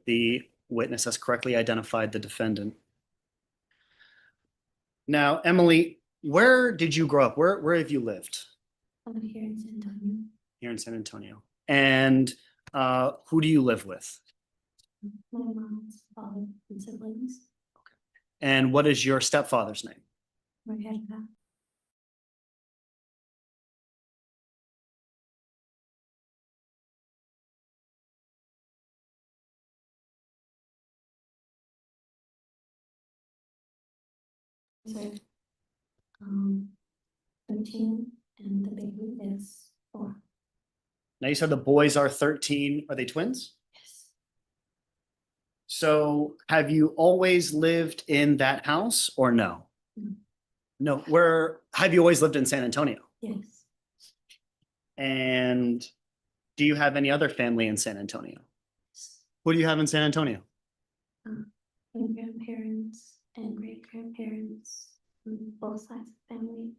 The witness has correctly identified the defendant. Now, Emily, where did you grow up? Where have you lived? Here in San Antonio. Here in San Antonio. And who do you live with? My mom's father and siblings. And what is your stepfather's name? Margarita. So, 13 and the baby is 4. Now you said the boys are 13. Are they twins? Yes. So have you always lived in that house or no? No. No. Where have you always lived in San Antonio? Yes. And do you have any other family in San Antonio? Who do you have in San Antonio? My grandparents and great grandparents on both sides of the family.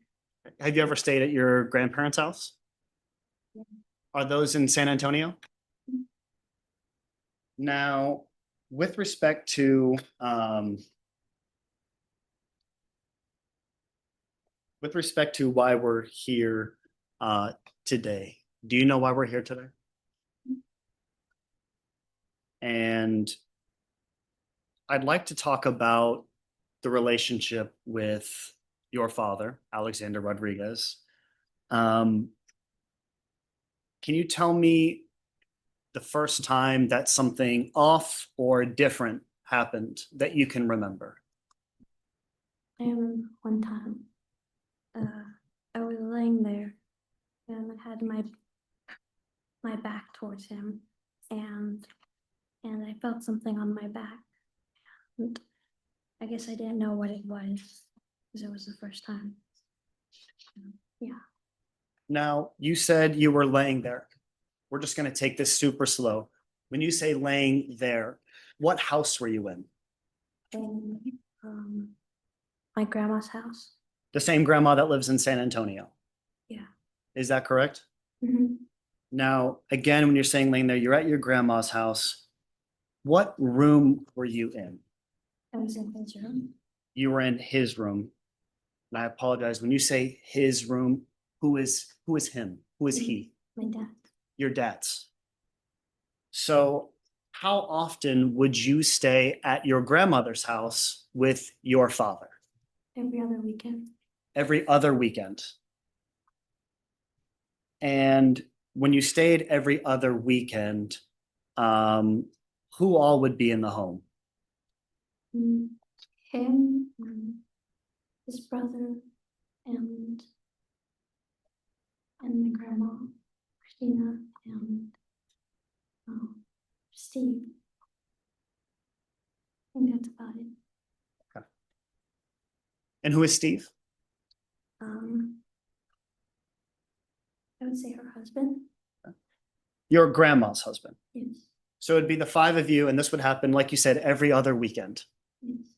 Have you ever stayed at your grandparents' house? Yeah. Are those in San Antonio? Mhm. Now, with respect to why we're here today, do you know why we're here today? And I'd like to talk about the relationship with your father, Alexander Rodriguez. Can you tell me the first time that something off or different happened that you can remember? I remember one time I was laying there and I had my back towards him, and I felt something on my back. And I guess I didn't know what it was because it was the first time. Yeah. Now, you said you were laying there. We're just going to take this super slow. When you say laying there, what house were you in? In my grandma's house. The same grandma that lives in San Antonio. Yeah. Is that correct? Mm-hmm. Now, again, when you're saying laying there, you're at your grandma's house. What room were you in? I was in his room. You were in his room. And I apologize. When you say his room, who is him? Who is he? My dad. Your dad's. So how often would you stay at your grandmother's house with your father? Every other weekend. Every other weekend. And when you stayed every other weekend, who all would be in the home? Him, his brother, and my grandma, Christina, and Steve. I think that's about it. Okay. And who is Steve? I would say her husband. Your grandma's husband. Yes. So it'd be the 5 of you, and this would happen, like you said, every other weekend. Yes.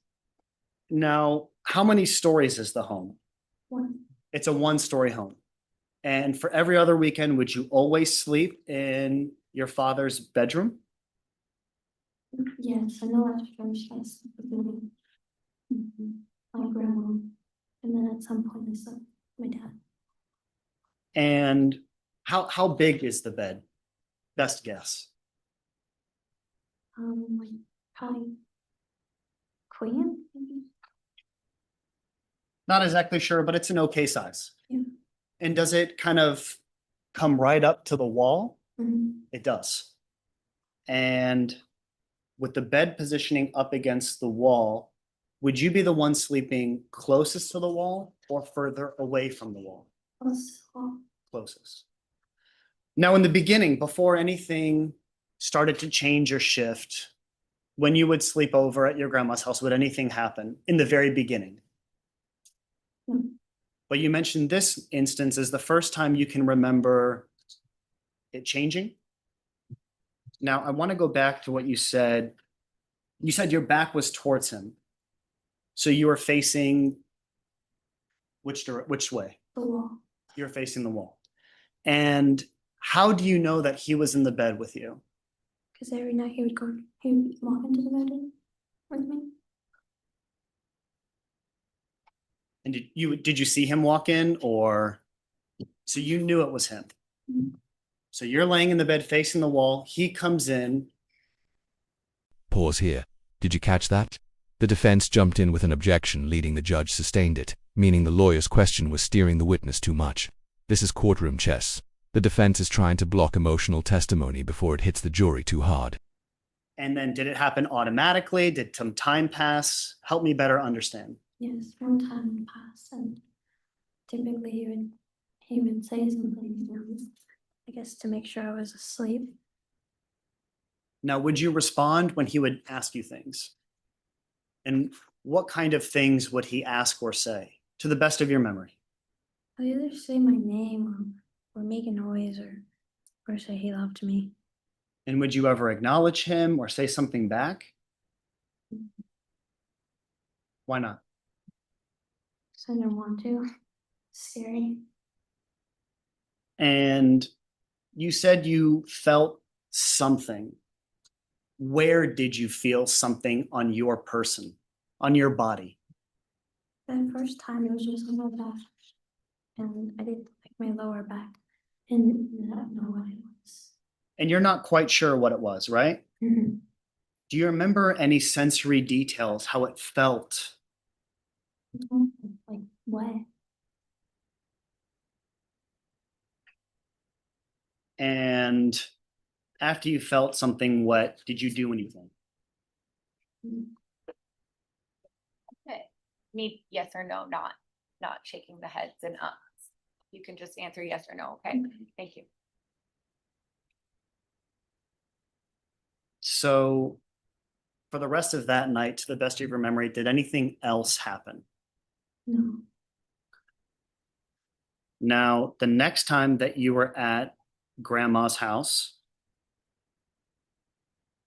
Now, how many stories is the home? 1. It's a 1-story home. And for every other weekend, would you always sleep in your father's bedroom? Yes, I know that's first. I slept with my grandma, and then at some point I slept with my dad. And how big is the bed? Best guess. Like probably queen, maybe. Not exactly sure, but it's an okay size. Yeah. And does it kind of come right up to the wall? Mm-hmm. It does. And with the bed positioning up against the wall, would you be the one sleeping closest to the wall or further away from the wall? Closest. Now, in the beginning, before anything started to change or shift, when you would sleep over at your grandma's house, would anything happen in the very beginning? Mm-hmm. But you mentioned this instance is the first time you can remember it changing. Now, I want to go back to what you said. You said your back was towards him. So you were facing which way? The wall. You're facing the wall. And how do you know that he was in the bed with you? Because every night he would walk into the bedroom with me. And did you see him walk in, or so you knew it was him? Mhm. So you're laying in the bed facing the wall. He comes in. Pause here. Did you catch that? The defense jumped in with an objection, leading the judge sustained it, meaning the lawyer's question was steering the witness too much. This is courtroom chess. The defense is trying to block emotional testimony before it hits the jury too hard. And then did it happen automatically? Did some time pass? Help me better understand. Yes, from time would pass, and typically he would say something, I guess to make sure I was asleep. Now, would you respond when he would ask you things? And what kind of things would he ask or say, to the best of your memory? I'd either say my name or make a noise or say he loved me. And would you ever acknowledge him or say something back? Why not? So I didn't want to. Scary. And you said you felt something. Where did you feel something on your person, on your body? That first time it was just on my back, and I did like my lower back, and I don't know what it was. And you're not quite sure what it was, right? Mhm. Do you remember any sensory details, how it felt? Like wet. And after you felt something wet, did you do anything? Okay. Need yes or no, not shaking the heads and ups. You can just answer yes or no, okay? Thank you. So for the rest of that night, to the best of your memory, did anything else happen? No. Now, the next time that you were at grandma's house,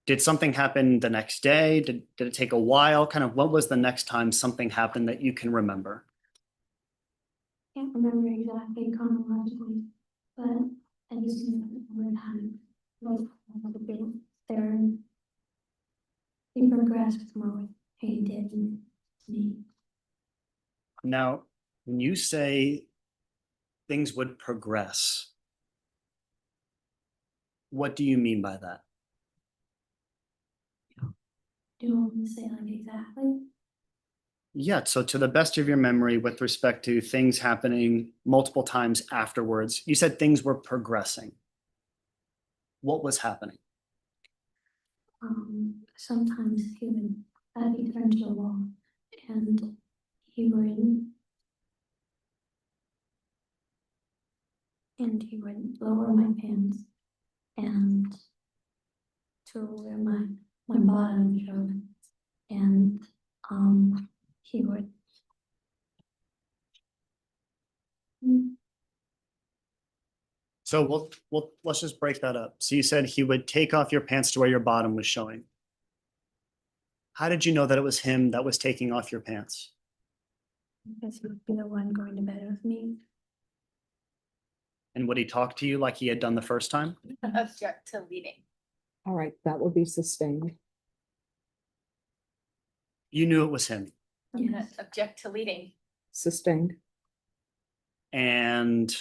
did something happen the next day? Did it take a while? Kind of what was the next time something happened that you can remember? Can't remember exactly chronologically, but I just know that over time, there he progressed with more what he did to me. Now, when you say things would progress, what do you mean by that? Do you want me to say like exactly? Yeah, so to the best of your memory, with respect to things happening multiple times afterwards, you said things were progressing. What was happening? Sometimes he'd turn to the wall and he would lower my pants and to where my bottom showed, and he would So let's just break that up. So you said he would take off your pants to where your bottom was showing. How did you know that it was him that was taking off your pants? because he would be the one going to bed with me. And would he talk to you like he had done the first time? Object to leading. All right, that will be sustained. You knew it was him. Yes. Object to leading. Sustained. And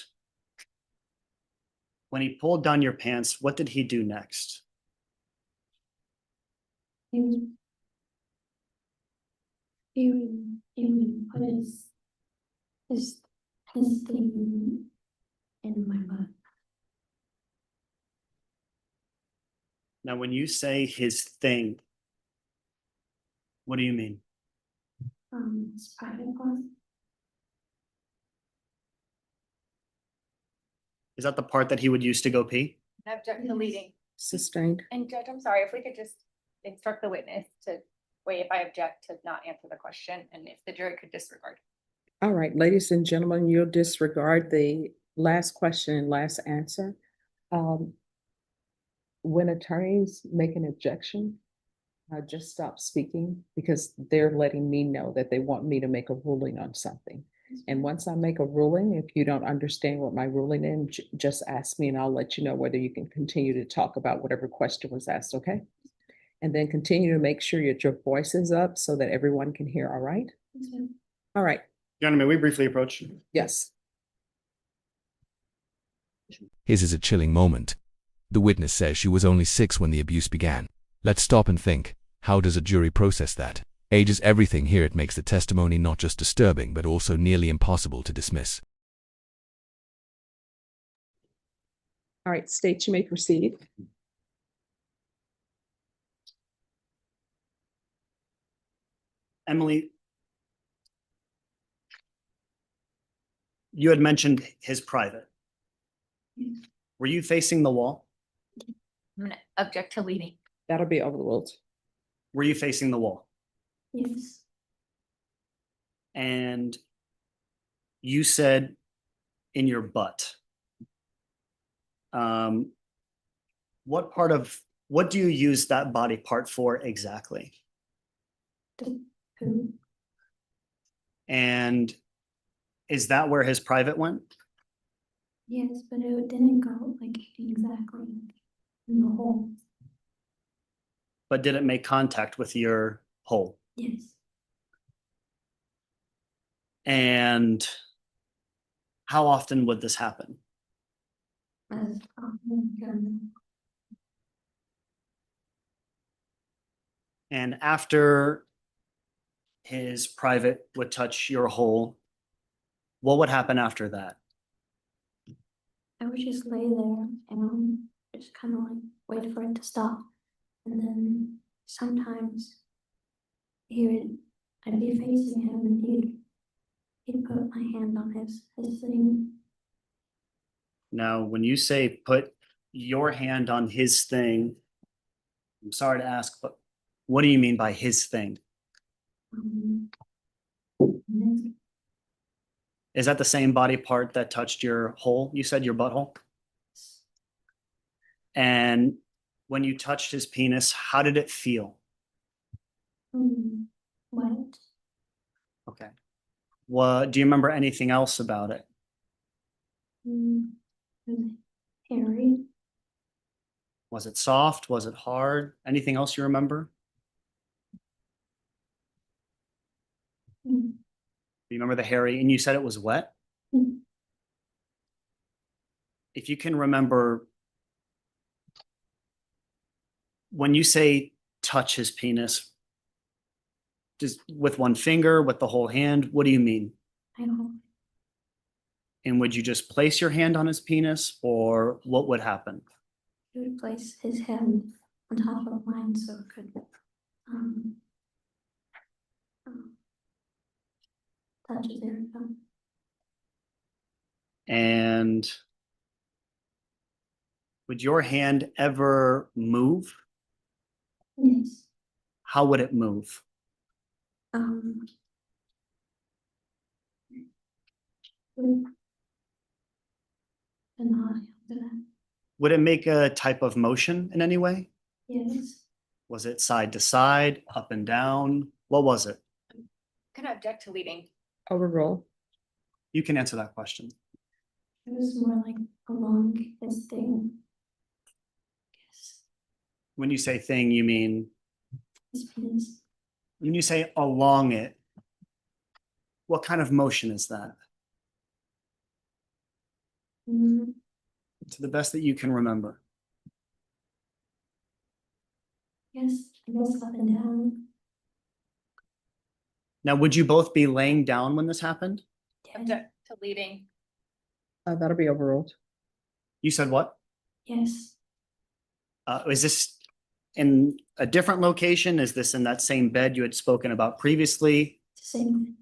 when he pulled down your pants, what did he do next? He would he would put his thing in my butt. Now, when you say his thing, what do you mean? His private part. Is that the part that he would use to go pee? Object to Yes. leading. Sustained. And Judge, I'm sorry, if we could just instruct the witness to wait if I object to not answer the question and if the jury could disregard. All right, ladies and gentlemen, you'll disregard the last question and last answer. When attorneys make an objection, just stop speaking because they're letting me know that they want me to make a ruling on something. And once I make a ruling, if you don't understand what my ruling is, just ask me and I'll let you know whether you can continue to talk about whatever question was asked, okay? And then continue to make sure that your voice is up so that everyone can hear, all right? All right, Your Honor, may we briefly approach? yes. His is a chilling moment. The witness says she was only 6 when the abuse began. Let's stop and think. How does a jury process that? Age is everything here. It makes the testimony not just disturbing, but also nearly impossible to dismiss. All right, State, you may proceed. Emily, you had mentioned his private. Yes. Were you facing the wall? I'm gonna object to leading. That'll be overruled. Were you facing the wall? Yes. And you said in your butt. What do you use that body part for exactly? The poo. And is that where his private went? Yes, but it didn't go like exactly in the hole. But did it make contact with your hole? Yes. And how often would this happen? As often. And after his private would touch your hole, what would happen after that? I would just lay there and just kind of like wait for it to stop. And then sometimes I'd be facing him and he'd put my hand on his thing. Now, when you say put your hand on his thing, I'm sorry to ask, but what do you mean by his thing? And then Is that the same body part that touched your hole? You said your butthole? And when you touched his penis, how did it feel? wet. Okay. What, do you remember anything else about it? It was hairy. Was it soft? Was it hard? Anything else you remember? Mm, You remember the hairy, and you said it was wet? mm. If you can remember, when you say touch his penis, just with one finger, with the whole hand, what do you mean? I don't. And would you just place your hand on his penis, or what would happen? He would place his hand on top of mine so it could um, touch his area. And would your hand ever move? Yes. How would it move? With the nod after that. Would it make a type of motion in any way? Yes. Was it side to side, up and down? What was it? Gonna object to leading. Overrule. You can answer that question. It was more like along his thing. Yes. When you say thing, you mean, His penis. when you say along it, what kind of motion is that? Mm, To the best that you can remember. yes, I guess up and down. Now, would you both be laying down when this happened? Yes. Object to leading. That'll be overruled. You said what? Yes. Is this in a different location? Is this in that same bed you had spoken about previously? It's the same.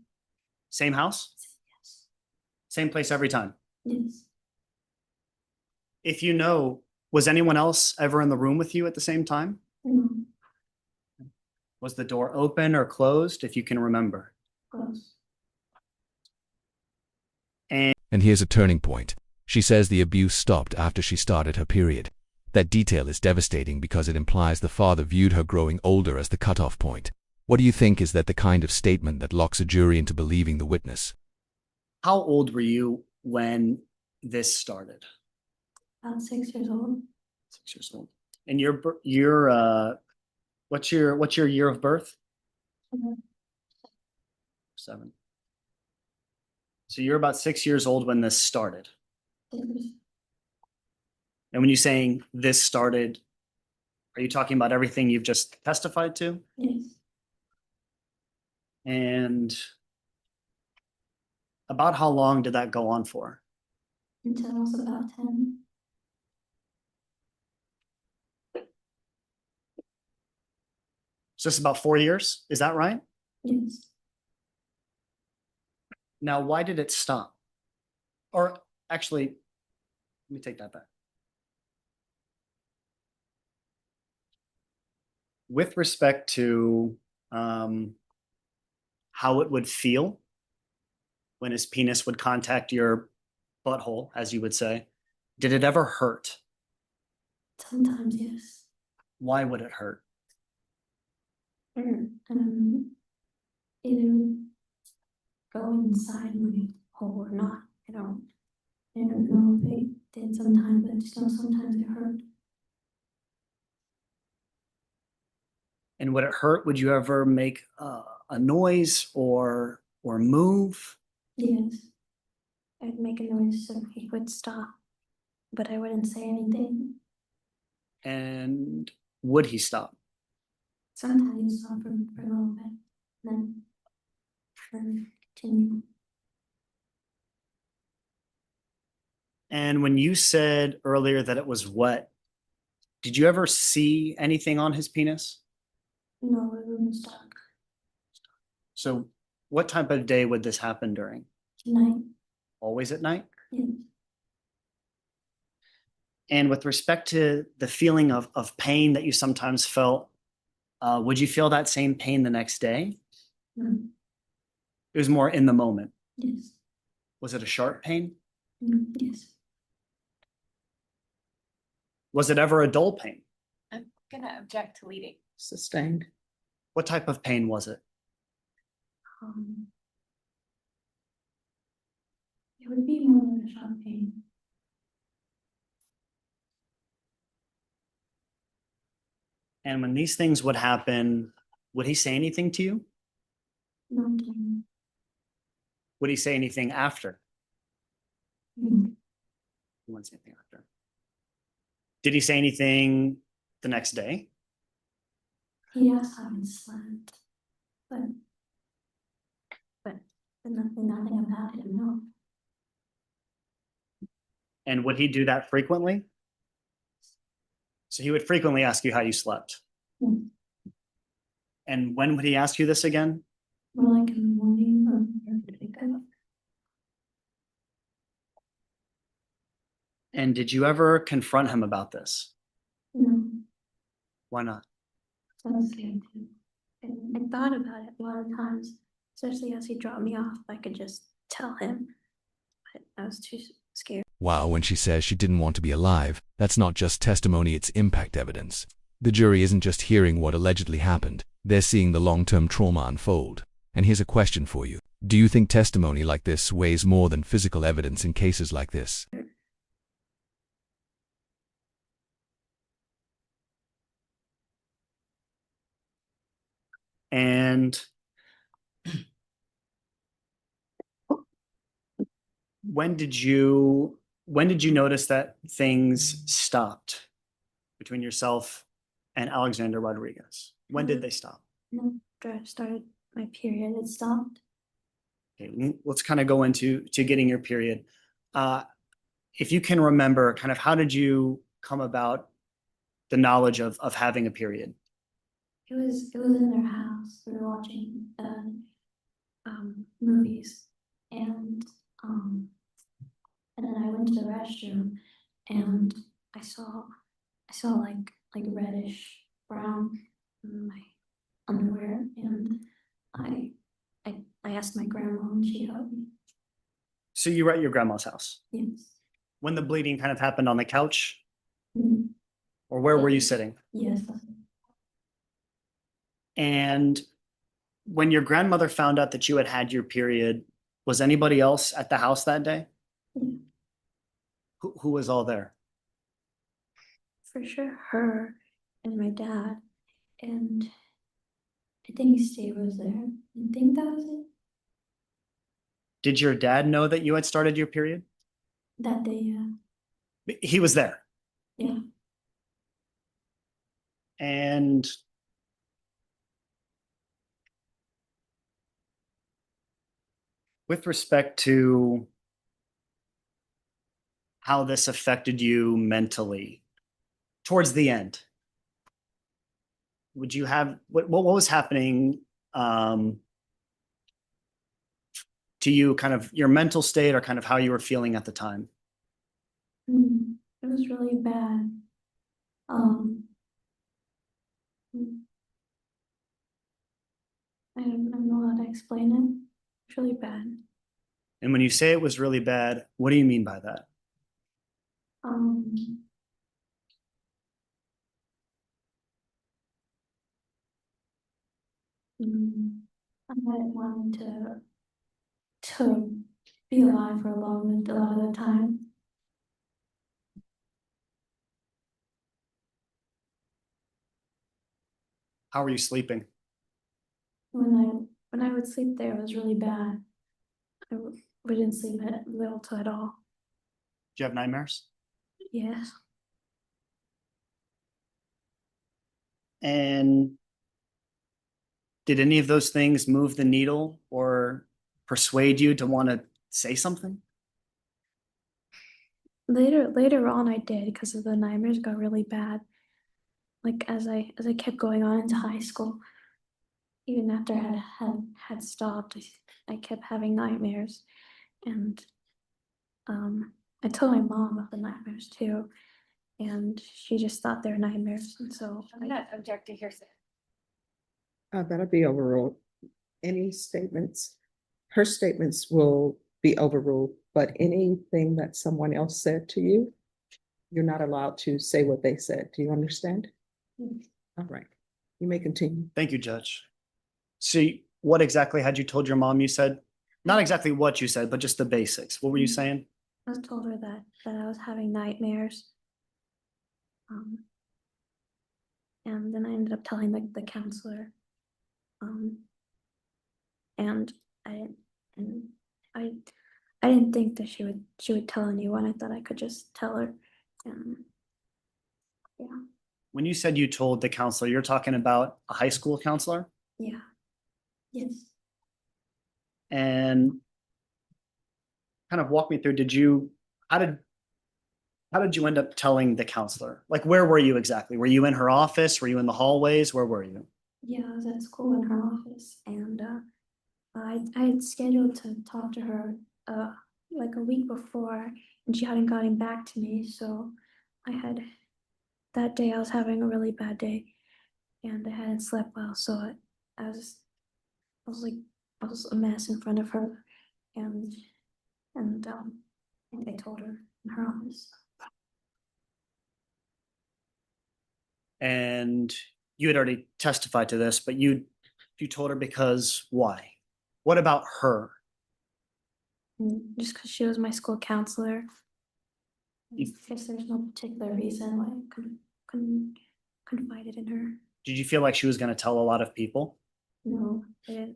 Same house? Yes. Same place every time? Yes. If you know, was anyone else ever in the room with you at the same time? No. Was the door open or closed, if you can remember? Close. And here's a turning point. She says the abuse stopped after she started her period. That detail is devastating because it implies the father viewed her growing older as the cutoff point. What do you think? Is that the kind of statement that locks a jury into believing the witness? How old were you when this started? About 6 years old. 6 years old. And what's your year of birth? Mhm. 7. So you're about 6 years old when this started. Six. And when you're saying this started, are you talking about everything you've just testified to? Yes. And about how long did that go on for? Until I was about 10. So this is about 4 years, is that right? Yes. Now, why did it stop? Or actually, let me take that back. With respect to how it would feel when his penis would contact your butthole, as you would say, did it ever hurt? Sometimes, yes. Why would it hurt? Either go inside my hole or not. I don't know if it did sometimes, but just know sometimes it hurt. And would it hurt? Would you ever make a noise or move? Yes. I'd make a noise so he would stop, but I wouldn't say anything. And would he stop? Sometimes he'd stop for a little bit, then continue. And when you said earlier that it was wet, did you ever see anything on his penis? No, it wouldn't stop. So what type of day would this happen during? Tonight, Always at night? yes. And with respect to the feeling of pain that you sometimes felt, would you feel that same pain the next day? No, It was more in the moment. yes. Was it a sharp pain? Yes. Was it ever a dull pain? I'm gonna object to leading. Sustained. What type of pain was it? It would be more like a sharp pain. And when these things would happen, would he say anything to you? Not Would he say anything after? mm, He wouldn't say anything after. Did he say anything the next day? he asked how I slept, but nothing about it, no. And would he do that frequently? So he would frequently ask you how you slept. Mm. And when would he ask you this again? More like in the morning or after I wake up. And did you ever confront him about this? No, Why not? I was scared too. And I thought about it a lot of times, especially as he dropped me off, I could just tell him, but I was too scared. Wow, when she says she didn't want to be alive, that's not just testimony, it's impact evidence. The jury isn't just hearing what allegedly happened, they're seeing the long-term trauma unfold. And here's a question for you. Do you think testimony like this weighs more than physical evidence in cases like this? And when did you notice that things stopped between yourself and Alexander Rodriguez? When did they stop? After I started my period, it stopped. Okay, let's kind of go into getting your period. If you can remember, kind of how did you come about the knowledge of having a period? It was in their house. We were watching movies, and then I went to the restroom, and I saw like reddish brown in my underwear, and I asked my grandma, and she helped me. So you were at your grandma's house Yes. when the bleeding kind of happened on the couch, Mm, or where were you sitting? yes. And when your grandmother found out that you had had your period, Was anybody else at the house that day? Yeah. Who was all there? For sure, her and my dad, and I think Steve was there. I think that was it. Did your dad know that you had started your period? That day, yeah. He was there. Yeah. And with respect to how this affected you mentally towards the end, would you have what was happening to you, kind of your mental state or kind of how you were feeling at the time? It was really bad. Mm, I don't know how to explain it. It's really bad. And when you say it was really bad, what do you mean by that? Um, I wanted to be alive for a lot of the time. How were you sleeping? When I would sleep there, it was really bad. Wouldn't sleep at little to at all. Do you have nightmares? Yes. And did any of those things move the needle or persuade you to want to say something? Later on, I did because of the nightmares got really bad. Like as I kept going on into high school, even after I had stopped, I kept having nightmares, and I told my mom of the nightmares too, and she just thought they're nightmares, and so I'm not object to hearsay. That'll be overruled. Any statements, her statements will be overruled, but anything that someone else said to you, you're not allowed to say what they said. Do you understand? Mm. All right, you may continue. Thank you, Judge. See, what exactly had you told your mom you said? Not exactly what you said, but just the basics. What were you saying? I was told her that I was having nightmares. And then I ended up telling the counselor. Um, and I and I I didn't think that she would tell anyone. I thought I could just tell her. And yeah, When you said you told the counselor, you're talking about a high school counselor? yeah, yes. And kind of walk me through, how did you end up telling the counselor? Like, where were you exactly? Were you in her office? Were you in the hallways? Where were you? Yeah, I was at school in her office, and I had scheduled to talk to her like a week before, and she hadn't gotten back to me. So I had that day I was having a really bad day, and I hadn't slept well. So I was I was like I was a mess in front of her, and and I told her in her office. And you had already testified to this, but you told her because why? What about her? And just because she was my school counselor. I You- guess there's no particular reason why I couldn't confide it in her. Did you feel like she was going to tell a lot of people? No, I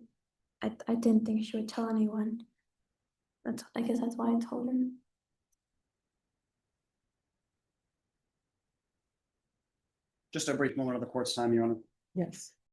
didn't think she would tell anyone. I guess that's why I told her. Just a brief moment of the court's time, Your Honor. Yes.